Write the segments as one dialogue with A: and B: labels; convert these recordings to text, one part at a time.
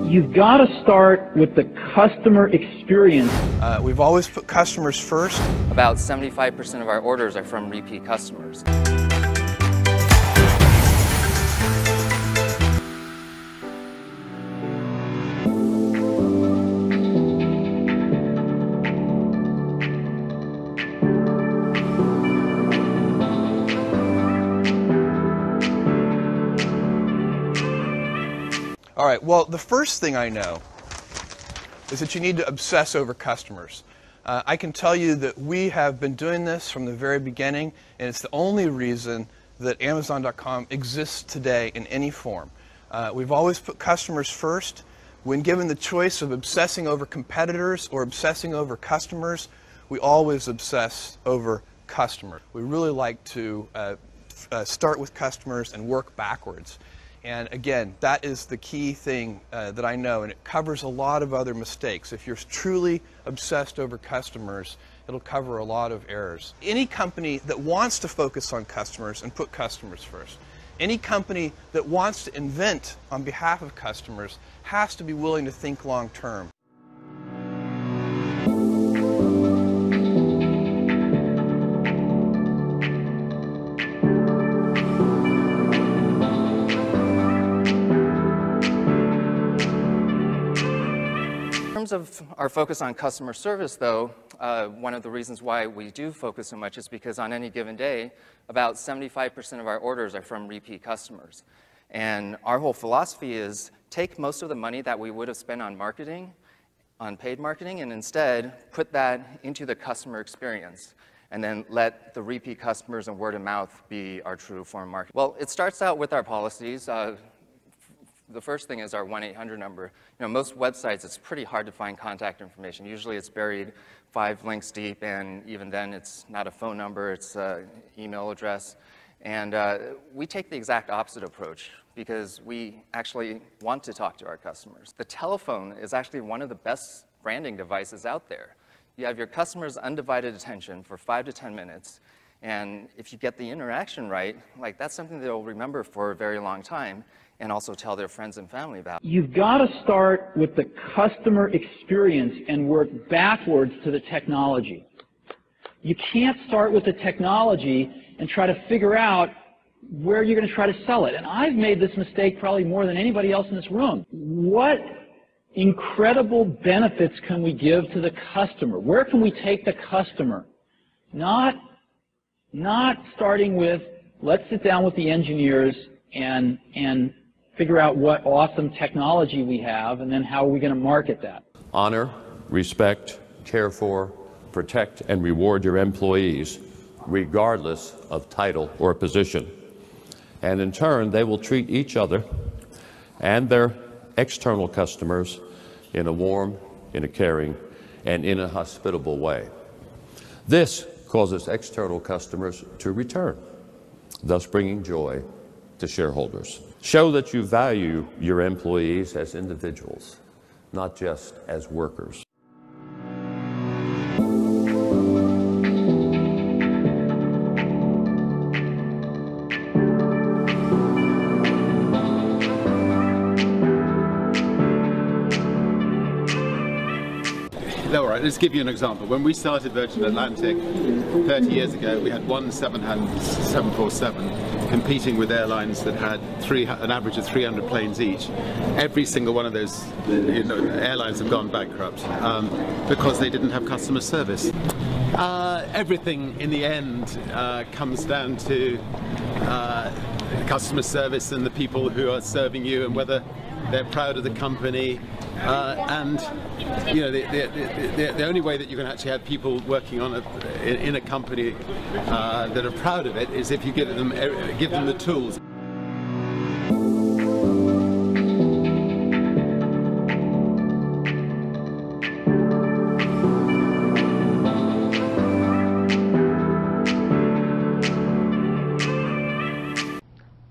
A: You've got to start with the customer experience.
B: We've always put customers first.
C: About 75% of our orders are from repeat customers.
B: All right, well, the first thing I know is that you need to obsess over customers. I can tell you that we have been doing this from the very beginning, and it's the only reason that Amazon.com exists today in any form. We've always put customers first. When given the choice of obsessing over competitors or obsessing over customers, we always obsess over customers. We really like to start with customers and work backwards. And again, that is the key thing that I know, and it covers a lot of other mistakes. If you're truly obsessed over customers, it'll cover a lot of errors. Any company that wants to focus on customers and put customers first, any company that wants to invent on behalf of customers has to be willing to think long term.
C: In terms of our focus on customer service, though, one of the reasons why we do focus so much is because on any given day, about 75% of our orders are from repeat customers. And our whole philosophy is take most of the money that we would have spent on marketing, on paid marketing, and instead put that into the customer experience, and then let the repeat customers and word of mouth be our true form of marketing. Well, it starts out with our policies. The first thing is our 1-800 number. You know, most websites, it's pretty hard to find contact information. Usually it's buried 5 links deep, and even then it's not a phone number, it's an email address. And we take the exact opposite approach because we actually want to talk to our customers. The telephone is actually one of the best branding devices out there. You have your customer's undivided attention for 5 to 10 minutes, and if you get the interaction right, like that's something they'll remember for a very long time, and also tell their friends and family about.
A: You've got to start with the customer experience and work backwards to the technology. You can't start with the technology and try to figure out where you're going to try to sell it. And I've made this mistake probably more than anybody else in this room. What incredible benefits can we give to the customer? Where can we take the customer? Not starting with, let's sit down with the engineers and figure out what awesome technology we have, and then how are we going to market that.
D: Honor, respect, care for, protect, and reward your employees, regardless of title or position. And in turn, they will treat each other and their external customers in a warm, in a caring, and in a hospitable way. This causes external customers to return, thus bringing joy to shareholders. Show that you value your employees as individuals, not just as workers.
E: All right, let's give you an example. When we started Virgin Atlantic 30 years ago, we had one 747 competing with airlines that had an average of 300 planes each. Every single one of those airlines have gone bankrupt because they didn't have customer service. Everything in the end comes down to customer service and the people who are serving you, and whether they're proud of the company, and you know, the only way that you can actually have people working on in a company that are proud of it is if you give them the tools.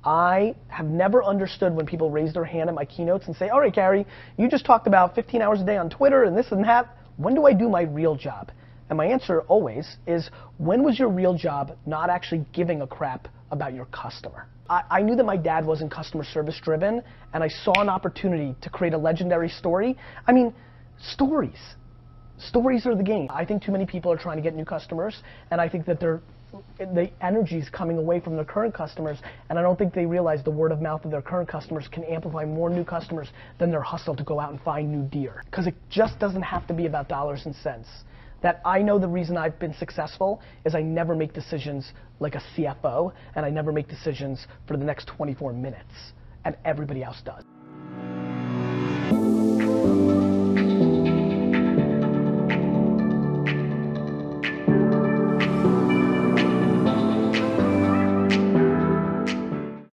F: I have never understood when people raise their hand at my keynotes and say, all right, Gary, you just talked about 15 hours a day on Twitter and this and that. When do I do my real job? And my answer always is, when was your real job not actually giving a crap about your customer? I knew that my dad wasn't customer service driven, and I saw an opportunity to create a legendary story. I mean, stories. Stories are the game. I think too many people are trying to get new customers, and I think that the energy is coming away from their current customers, and I don't think they realize the word of mouth of their current customers can amplify more new customers than their hustle to go out and find new deer. Because it just doesn't have to be about dollars and cents. That I know the reason I've been successful is I never make decisions like a CFO, and I never make decisions for the next 24 minutes, and everybody else does.